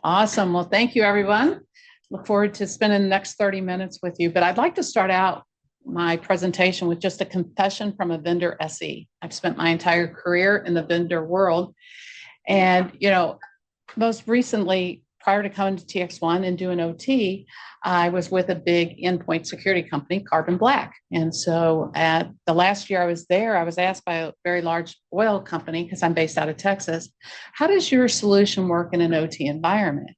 Awesome. Well, thank you, everyone. Look forward to spending the next 30 minutes with you. But I'd like to start out my presentation with just a confession from a vendor SE. I've spent my entire career in the vendor world. And, most recently, prior to coming to TXOne and doing OT, I was with a big endpoint security company, Carbon Black. And so at the last year I was there, I was asked by a very large oil company, because I'm based out of Texas, how does your solution work in an OT environment?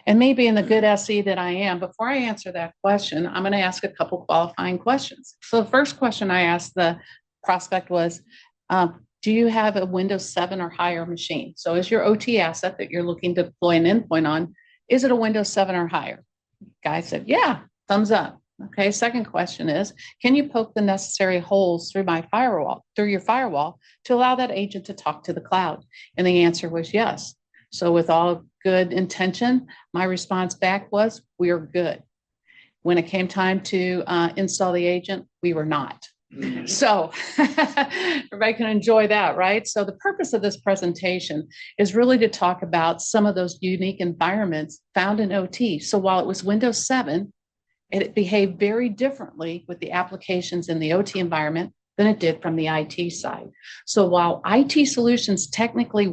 And me being the good SE that I am, before I answer that question, I'm going to ask a couple qualifying questions. So the first question I asked the prospect was, do you have a Windows 7 or higher machine? So is your OT asset that you're looking to deploy an endpoint on, is it a Windows 7 or higher? Guy said, yeah, thumbs up. Okay, second question is, can you poke the necessary holes through your firewall to allow that agent to talk to the cloud? And the answer was yes. So with all good intention, my response back was, we're good. When it came time to install the agent, we were not. So everybody can enjoy that, right? So the purpose of this presentation is really to talk about some of those unique environments found in OT. So while it was Windows 7, it behaved very differently with the applications in the OT environment than it did from the IT side. So while IT solutions technically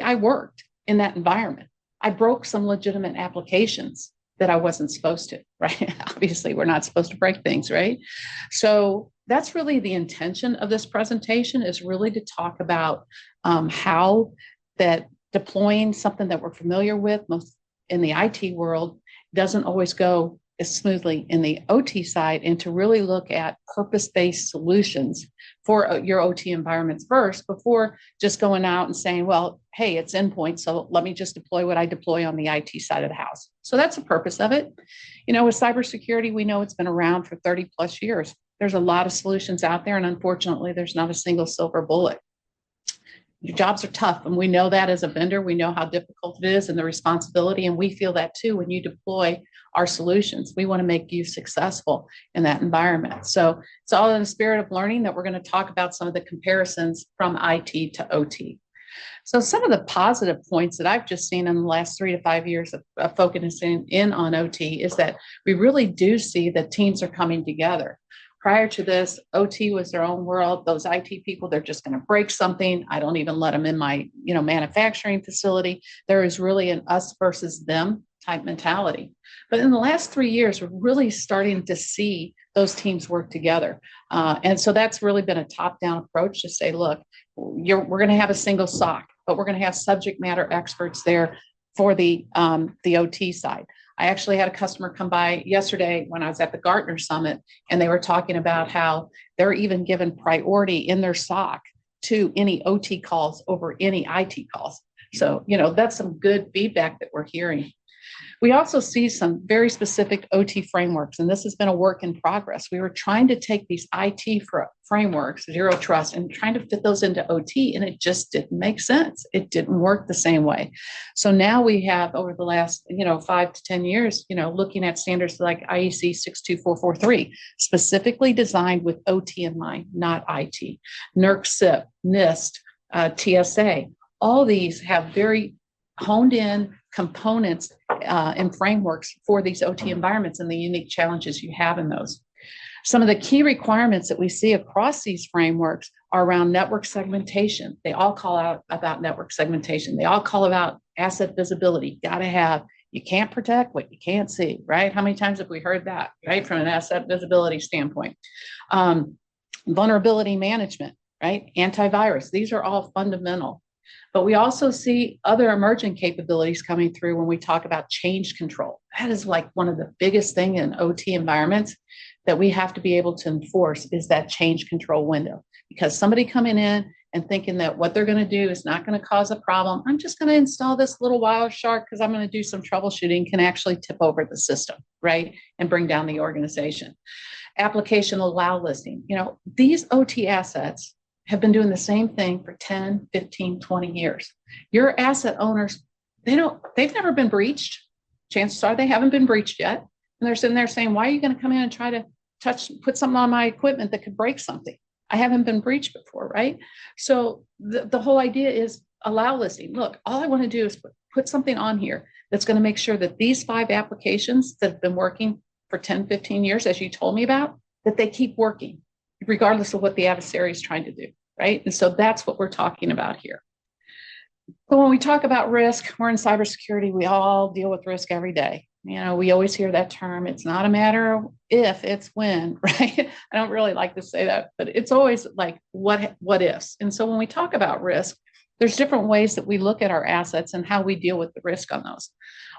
I worked in that environment. I broke some legitimate applications that I wasn't supposed to, right? Obviously, we're not supposed to break things, right? So that's really the intention of this presentation, is really to talk about how that deploying something that we're familiar with most in the IT world doesn't always go as smoothly in the OT side, and to really look at purpose-based solutions for your OT environments first, before just going out and saying, well, hey, it's endpoint, so let me just deploy what I deploy on the IT side of the house. So that's the purpose of it. With cybersecurity, we know it's been around for 30 plus years. There's a lot of solutions out there, and unfortunately, there's not a single silver bullet. Your jobs are tough, and we know that as a vendor. We know how difficult it is and the responsibility, and we feel that too when you deploy our solutions. We want to make you successful in that environment. So it's all in the spirit of learning that we're going to talk about some of the comparisons from IT to OT. So some of the positive points that I've just seen in the last 3 to 5 years of focusing in on OT is that we really do see that teams are coming together. Prior to this, OT was their own world. Those IT people, they're just going to break something. I don't even let them in my, manufacturing facility. There is really an us versus them type mentality. But in the last 3 years, we're really starting to see those teams work together. And so that's really been a top-down approach to say, look, we're going to have a single SOC, but we're going to have subject matter experts there for the OT side. I actually had a customer come by yesterday when I was at the Gartner Summit, and they were talking about how they're even given priority in their SOC to any OT calls over any IT calls. So, that's some good feedback that we're hearing. We also see some very specific OT frameworks, and this has been a work in progress. We were trying to take these IT frameworks, Zero Trust, and trying to fit those into OT, and it just didn't make sense. It didn't work the same way. So now we have, over the last 5 to 10 years, looking at standards like IEC 62443, specifically designed with OT in mind, not IT. NERC CIP, NIST, TSA, all these have very honed in components and frameworks for these OT environments and the unique challenges you have in those. Some of the key requirements that we see across these frameworks are around network segmentation. They all call out about network segmentation. They all call about asset visibility. You can't protect what you can't see, right? How many times have we heard that, right? From an asset visibility standpoint. Vulnerability management, right? Antivirus. These are all fundamental. But we also see other emerging capabilities coming through when we talk about change control. That is like one of the biggest things in OT environments that we have to be able to enforce, is that change control window. Because somebody coming in and thinking that what they're going to do is not going to cause a problem, I'm just going to install this little Wireshark because I'm going to do some troubleshooting, can actually tip over the system, right? And bring down the organization. Application allow listing. These OT assets have been doing the same thing for 10, 15, 20 years. Your asset owners, they've never been breached. Chances are they haven't been breached yet. And they're sitting there saying, why are you going to come in and try to put something on my equipment that could break something? I haven't been breached before, right? So the whole idea is allow listing. Look, all I want to do is put something on here that's going to make sure that these 5 applications that have been working for 10, 15 years, as you told me about, that they keep working, regardless of what the adversary is trying to do, right? And so that's what we're talking about here. So when we talk about risk, we're in cybersecurity, we all deal with risk every day. We always hear that term. It's not a matter of if, it's when, right? I don't really like to say that, but it's always like what ifs. And so when we talk about risk, there's different ways that we look at our assets and how we deal with the risk on those.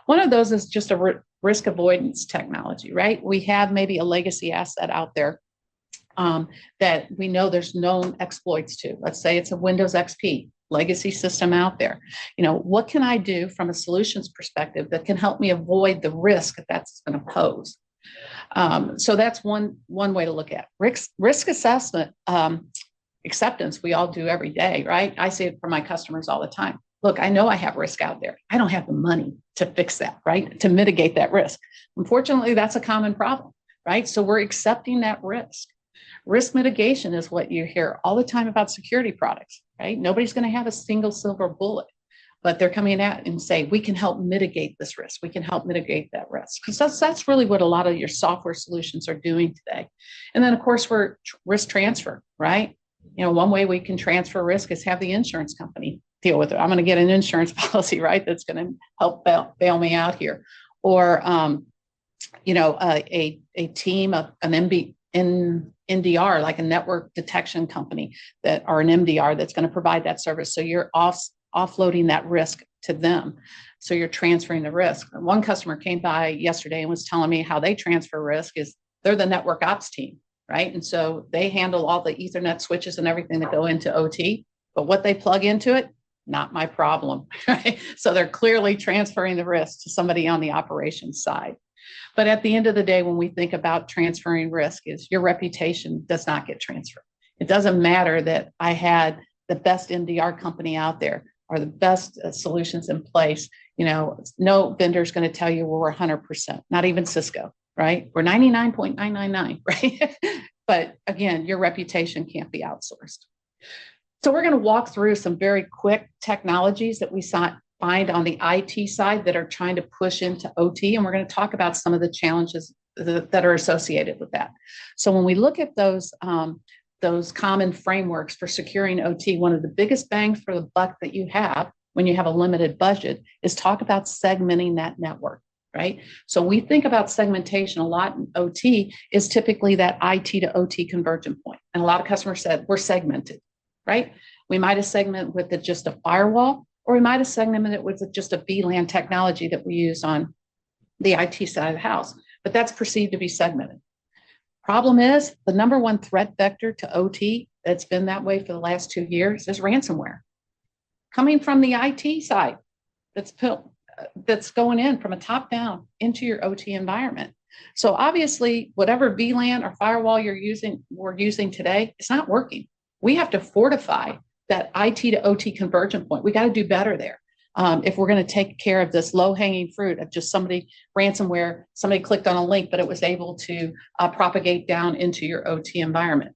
One of those is just a risk avoidance technology, right? We have maybe a legacy asset out there that we know there's known exploits to. Let's say it's a Windows XP legacy system out there. What can I do from a solutions perspective that can help me avoid the risk that that's going to pose? So that's one way to look at risk assessment. Acceptance, we all do every day, right? I say it for my customers all the time. Look, I know I have risk out there. I don't have the money to fix that, right? To mitigate that risk. Unfortunately, that's a common problem, right? So we're accepting that risk. Risk mitigation is what you hear all the time about security products, right? Nobody's going to have a single silver bullet, but they're coming out and say, we can help mitigate this risk. We can help mitigate that risk. Because that's really what a lot of your software solutions are doing today. And then, of course, we're risk transfer, right? One way we can transfer risk is have the insurance company deal with it. I'm going to get an insurance policy, right? That's going to help bail me out here. Or, a team of an NDR, like a network detection company or an MDR that's going to provide that service. So you're offloading that risk to them. So you're transferring the risk. One customer came by yesterday and was telling me how they transfer risk is they're the network ops team, right? And so they handle all the Ethernet switches and everything that go into OT, but what they plug into it, not my problem, right? So they're clearly transferring the risk to somebody on the operations side. But at the end of the day, when we think about transferring risk, is your reputation does not get transferred. It doesn't matter that I had the best MDR company out there or the best solutions in place. No vendor is going to tell you we're 100%, not even Cisco, right? We're 99.999, right? But again, your reputation can't be outsourced. So we're going to walk through some very quick technologies that we find on the IT side that are trying to push into OT. And we're going to talk about some of the challenges that are associated with that. So when we look at those common frameworks for securing OT, one of the biggest bangs for the buck that you have when you have a limited budget is talk about segmenting that network, right? So we think about segmentation a lot in OT is typically that IT to OT convergent point. And a lot of customers said, we're segmented, right? We might have segmented with just a firewall, or we might have segmented it with just a VLAN technology that we use on the IT side of the house, but that's perceived to be segmented. Problem is, the number one threat vector to OT that's been that way for the last 2 years is ransomware. Coming from the IT side, that's going in from a top down into your OT environment. So obviously, whatever VLAN or firewall we're using today, it's not working. We have to fortify that IT to OT convergent point. We got to do better there. If we're going to take care of this low-hanging fruit of just ransomware, somebody clicked on a link, but it was able to propagate down into your OT environment.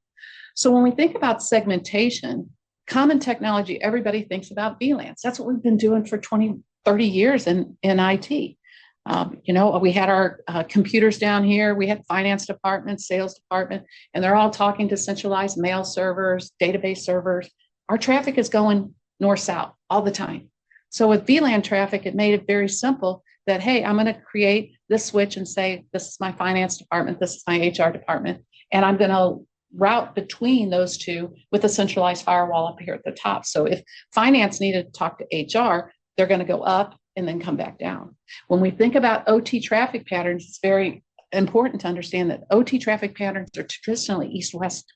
So when we think about segmentation, common technology, everybody thinks about VLANs. That's what we've been doing for 20, 30 years in IT. We had our computers down here. We had finance department, sales department, and they're all talking to centralized mail servers, database servers. Our traffic is going north-south all the time. So with VLAN traffic, it made it very simple that, hey, I'm going to create this switch and say, this is my finance department, this is my HR department, and I'm going to route between those two with a centralized firewall up here at the top. So if finance needed to talk to HR, they're going to go up and then come back down. When we think about OT traffic patterns, it's very important to understand that OT traffic patterns are traditionally east-west.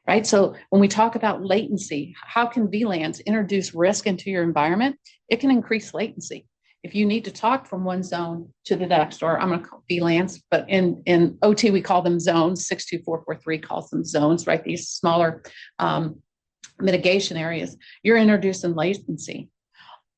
Right. So when we talk about latency, how can VLANs introduce risk into your environment? It can increase latency. If you need to talk from one zone to the next, or I'm going to call VLANs, but in OT, we call them zones. 62443 calls them zones, right? These smaller mitigation areas, you're introducing latency.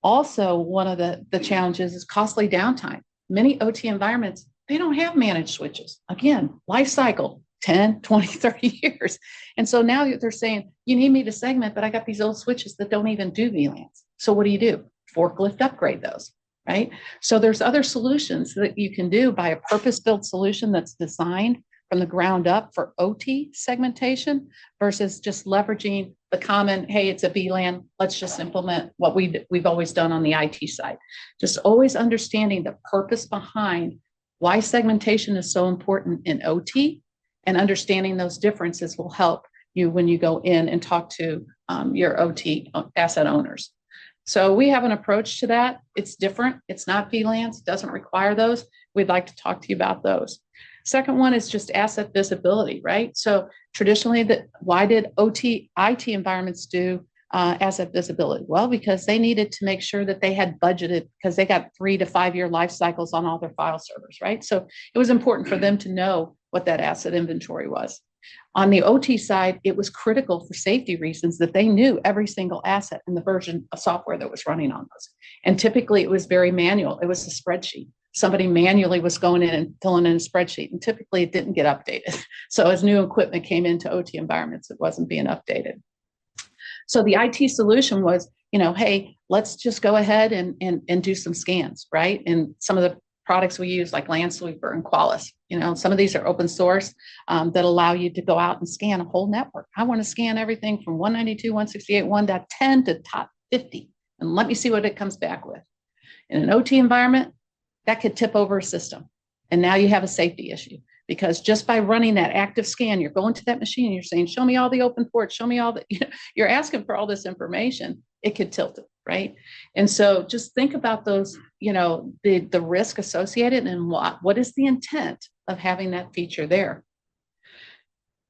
Also, one of the challenges is costly downtime. Many OT environments, they don't have managed switches. Again, life cycle. 10, 20, 30 years. And so now they're saying, you need me to segment, but I got these old switches that don't even do VLANs. So what do? Forklift upgrade those. right? So there's other solutions that you can do by a purpose-built solution that's designed from the ground up for OT segmentation versus just leveraging the common, hey, it's a VLAN, let's just implement what we've always done on the IT side. Just always understanding the purpose behind why segmentation is so important in OT, and understanding those differences will help you when you go in and talk to your OT asset owners. So we have an approach to that. It's different. It's not VLANs. It doesn't require those. We'd like to talk to you about those. Second one is just asset visibility, right? So traditionally, why did OT IT environments do asset visibility? Well, because they needed to make sure that they had budgeted, because they got 3 to 5 year life cycles on all their file servers, right? So it was important for them to know what that asset inventory was. On the OT side, it was critical for safety reasons that they knew every single asset and the version of software that was running on those. And typically it was very manual. It was a spreadsheet. Somebody manually was going in and filling in a spreadsheet, and typically it didn't get updated. So as new equipment came into OT environments, it wasn't being updated. So the IT solution was, hey, let's just go ahead and do some scans, right? And some of the products we use like Landsweeper and Qualys, some of these are open source that allow you to go out and scan a whole network. I want to scan everything from 192.168.1.10 to top 50, and let me see what it comes back with. In an OT environment, that could tip over a system, and now you have a safety issue, because just by running that active scan, you're going to that machine and you're saying, show me all the open ports, show me all the, you're asking for all this information, it could tilt it, right? And so just think about those, the risk associated, and what is the intent of having that feature there.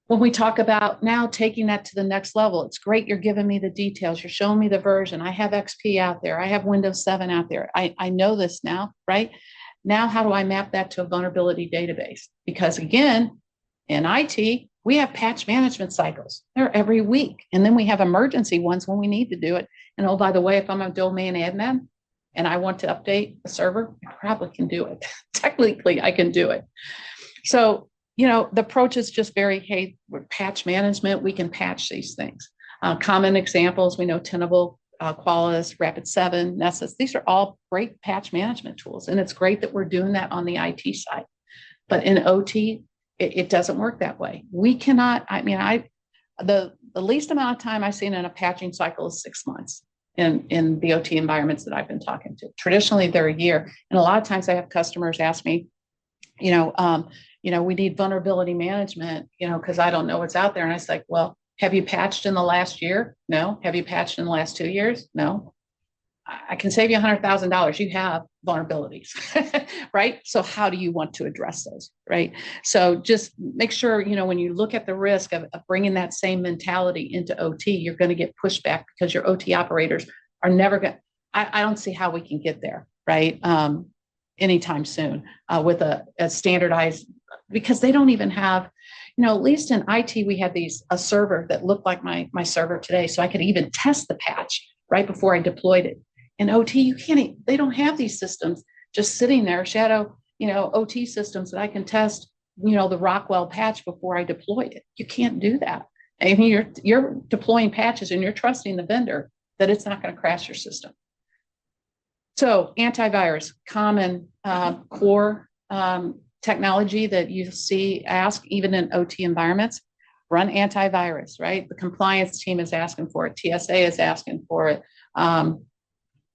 When we talk about now taking that to the next level, it's great you're giving me the details, you're showing me the version, I have XP out there, I have Windows 7 out there, I know this now, right? Now, how do I map that to a vulnerability database? Because again, in IT, we have patch management cycles. They're every week. And then we have emergency ones when we need to do it. And oh, by the way, if I'm a domain admin and I want to update a server, I probably can do it. Technically, I can do it. So, the approach is just hey, we're patch management, we can patch these things. Common examples, we know Tenable, Qualys, Rapid7, Nessus. These are all great patch management tools. And it's great that we're doing that on the IT side. But in OT, it doesn't work that way. We cannot, the least amount of time I've seen in a patching cycle is 6 months in the OT environments that I've been talking to. Traditionally, they're a year. And a lot of times I have customers ask me, we need vulnerability management, because I don't know what's out there. And I was like, well, have you patched in the last year? No. Have you patched in the last 2 years? No. I can save you $100,000. You have vulnerabilities, right? So how do you want to address those, right? So just make sure, when you look at the risk of bringing that same mentality into OT, you're going to get pushback, because your OT operators are never going to, I don't see how we can get there, right? Anytime soon with a standardized, because they don't even have, at least in IT, we had a server that looked like my server today. So I could even test the patch right before I deployed it. In OT, they don't have these systems just sitting there, shadow, OT systems that I can test, the Rockwell patch before I deploy it. You can't do that. I mean, you're deploying patches and you're trusting the vendor that it's not going to crash your system. So antivirus, common core technology that you see asked even in OT environments, run antivirus, right? The compliance team is asking for it. TSA is asking for it.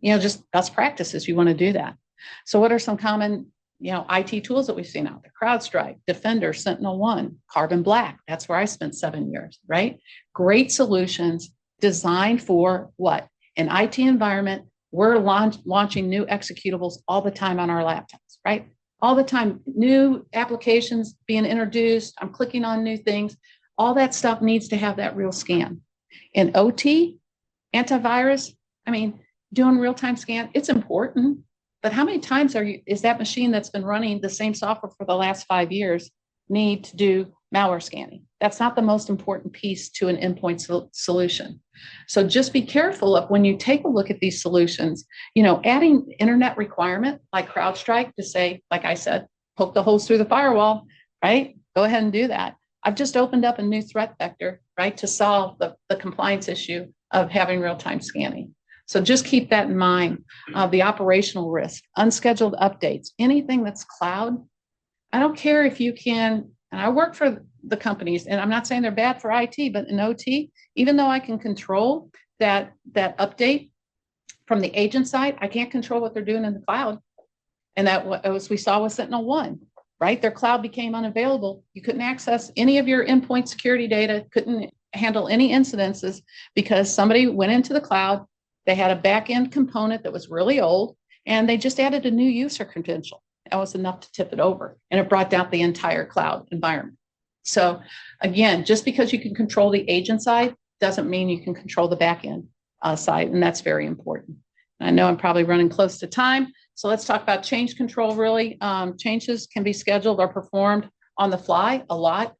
Just best practices. You want to do that. So what are some common, IT tools that we've seen out there? CrowdStrike, Defender, SentinelOne, Carbon Black. That's where I spent 7 years, right? Great solutions designed for what? An IT environment. We're launching new executables all the time on our laptops, right? All the time, new applications being introduced. I'm clicking on new things. All that stuff needs to have that real scan. In OT, antivirus, doing real-time scan, it's important. But how many times is that machine that's been running the same software for the last 5 years need to do malware scanning? That's not the most important piece to an endpoint solution. So just be careful of when you take a look at these solutions, adding internet requirement like CrowdStrike to say, like I said, poke the holes through the firewall, right? Go ahead and do that. I've just opened up a new threat vector, right, to solve the compliance issue of having real-time scanning. So just keep that in mind. The operational risk, unscheduled updates, anything that's cloud. I don't care if you can, and I work for the companies, and I'm not saying they're bad for IT, but in OT, even though I can control that update from the agent side, I can't control what they're doing in the cloud. And that, as we saw with Sentinel-1, right? Their cloud became unavailable. You couldn't access any of your endpoint security data, couldn't handle any incidences because somebody went into the cloud. They had a back-end component that was really old, and they just added a new user credential. That was enough to tip it over, and it brought down the entire cloud environment. So again, just because you can control the agent side doesn't mean you can control the back-end side, and that's very important. I know I'm probably running close to time, so let's talk about change control. Really, changes can be scheduled or performed on the fly a lot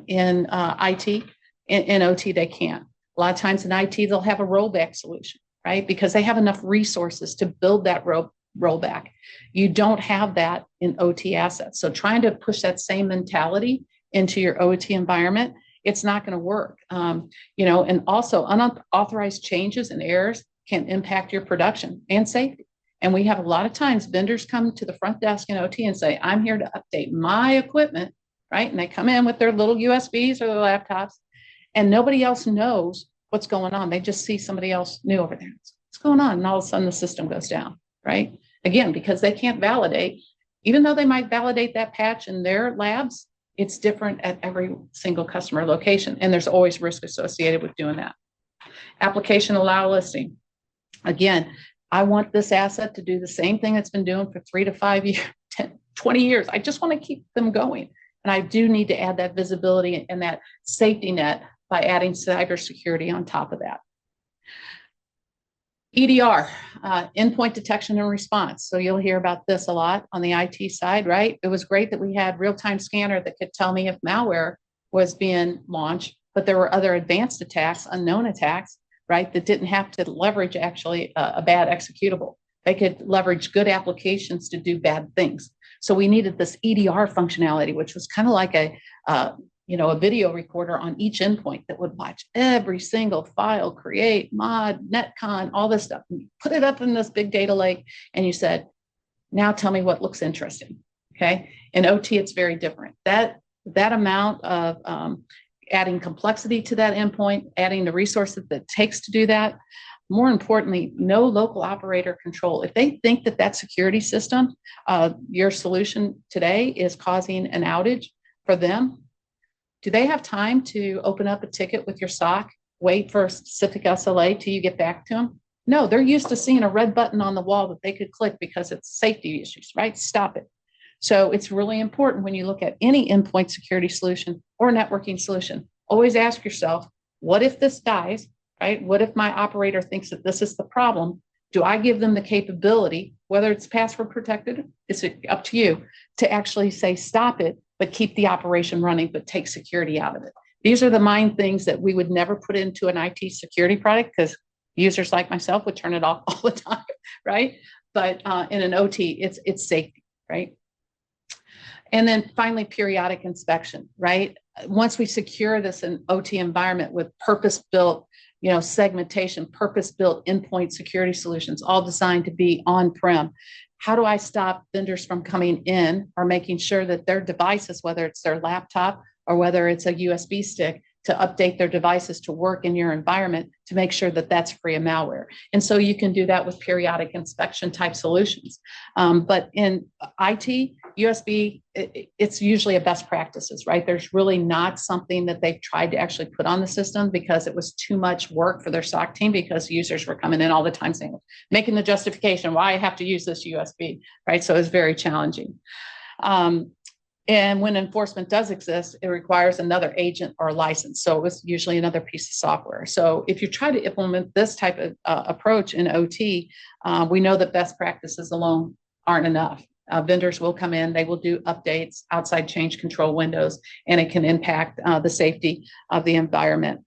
in IT. In OT, they can't. A lot of times in IT, they'll have a rollback solution, right? Because they have enough resources to build that rollback. You don't have that in OT assets. So trying to push that same mentality into your OT environment, it's not going to work. And also unauthorized changes and errors can impact your production and safety. And we have a lot of times vendors come to the front desk in OT and say, I'm here to update my equipment, right? And they come in with their little USBs or their laptops, and nobody else knows what's going on. They just see somebody else new over there. What's going on? And all of a sudden the system goes down, right? Again, because they can't validate, even though they might validate that patch in their labs, it's different at every single customer location. And there's always risk associated with doing that. Application allow listing. Again, I want this asset to do the same thing it's been doing for 3 to 5 years, 10, 20 years. I just want to keep them going. And I do need to add that visibility and that safety net by adding cybersecurity on top of that. EDR, endpoint detection and response. So you'll hear about this a lot on the IT side, right? It was great that we had real-time scanner that could tell me if malware was being launched, but there were other advanced attacks, unknown attacks, right, that didn't have to leverage actually a bad executable. They could leverage good applications to do bad things. So we needed this EDR functionality, which was kind of like a video recorder on each endpoint that would watch every single file, create, mod, netcon, all this stuff. And you put it up in this big data lake, and you said, now tell me what looks interesting. Okay. In OT, it's very different. That amount of adding complexity to that endpoint, adding the resources that it takes to do that. More importantly, no local operator control. If they think that security system, your solution today is causing an outage for them, do they have time to open up a ticket with your SOC, wait for a specific SLA till you get back to them? No, they're used to seeing a red button on the wall that they could click because it's safety issues, right? Stop it. So it's really important when you look at any endpoint security solution or networking solution, always ask yourself, what if this dies, right? What if my operator thinks that this is the problem? Do I give them the capability, whether it's password protected, it's up to you, to actually say, stop it, but keep the operation running, but take security out of it? These are the mind things that we would never put into an IT security product because users like myself would turn it off all the time, right? But in an OT, it's safety, right? And then finally, periodic inspection, right? Once we secure this in OT environment with purpose-built, segmentation, purpose-built endpoint security solutions, all designed to be on-prem, how do I stop vendors from coming in or making sure that their devices, whether it's their laptop or whether it's a USB stick, to update their devices to work in your environment to make sure that that's free of malware? And so you can do that with periodic inspection type solutions. But in IT, USB, it's usually a best practices, right? There's really not something that they've tried to actually put on the system because it was too much work for their SOC team because users were coming in all the time saying, making the justification why I have to use this USB, right? So it's very challenging. And when enforcement does exist, it requires another agent or license. So it's usually another piece of software. So if you try to implement this type of approach in OT, we know that best practices alone aren't enough. Vendors will come in, they will do updates, outside change control windows, and it can impact the safety of the environment.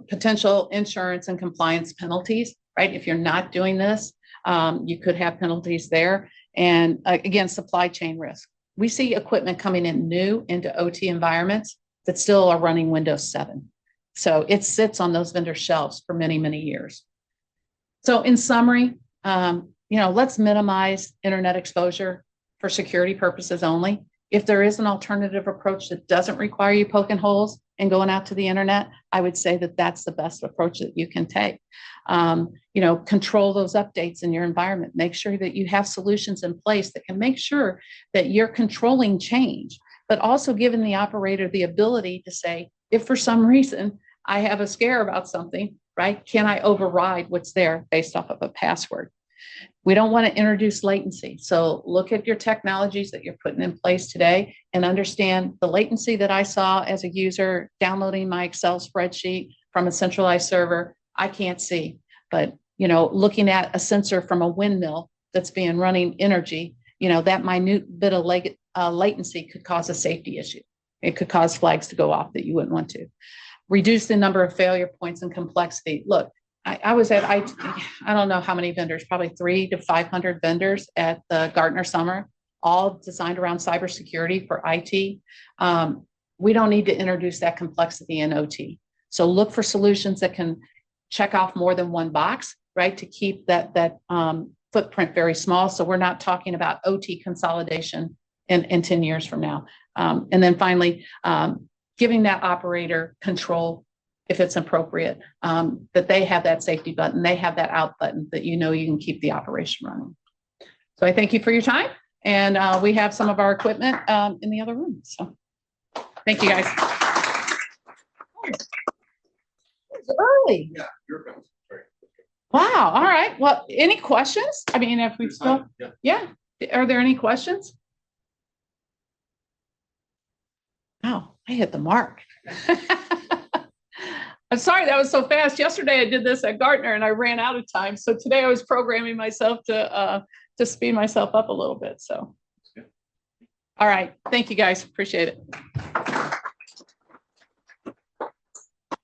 Potential insurance and compliance penalties, right? If you're not doing this, you could have penalties there. And again, supply chain risk. We see equipment coming in new into OT environments that still are running Windows 7. So it sits on those vendor shelves for many, many years. So in summary, let's minimize internet exposure for security purposes only. If there is an alternative approach that doesn't require you poking holes and going out to the internet, I would say that that's the best approach that you can take. Control those updates in your environment. Make sure that you have solutions in place that can make sure that you're controlling change, but also giving the operator the ability to say, if for some reason I have a scare about something, right? Can I override what's there based off of a password? We don't want to introduce latency. So look at your technologies that you're putting in place today and understand the latency that I saw as a user downloading my Excel spreadsheet from a centralized server. I can't see, but looking at a sensor from a windmill that's being running energy, that minute bit of latency could cause a safety issue. It could cause flags to go off that you wouldn't want to. Reduce the number of failure points and complexity. Look, I was at, I don't know how many vendors, probably 300 to 500 vendors at the Gartner Summer, all designed around cybersecurity for IT. We don't need to introduce that complexity in OT. So look for solutions that can check off more than one box, right? To keep that footprint very small. So we're not talking about OT consolidation in 10 years from now. And then finally, giving that operator control if it's appropriate, that they have that safety button, they have that out button that you can keep the operation running. So I thank you for your time. And we have some of our equipment in the other room. So thank you guys. It's early. Yeah, you're good. Wow. All right. Well, any questions? I mean, if we still, yeah. Are there any questions? Oh, I hit the mark. I'm sorry that was so fast. Yesterday I did this at Gartner and I ran out of time. So today I was programming myself to speed myself up a little bit. So, all right. Thank you guys. Appreciate it.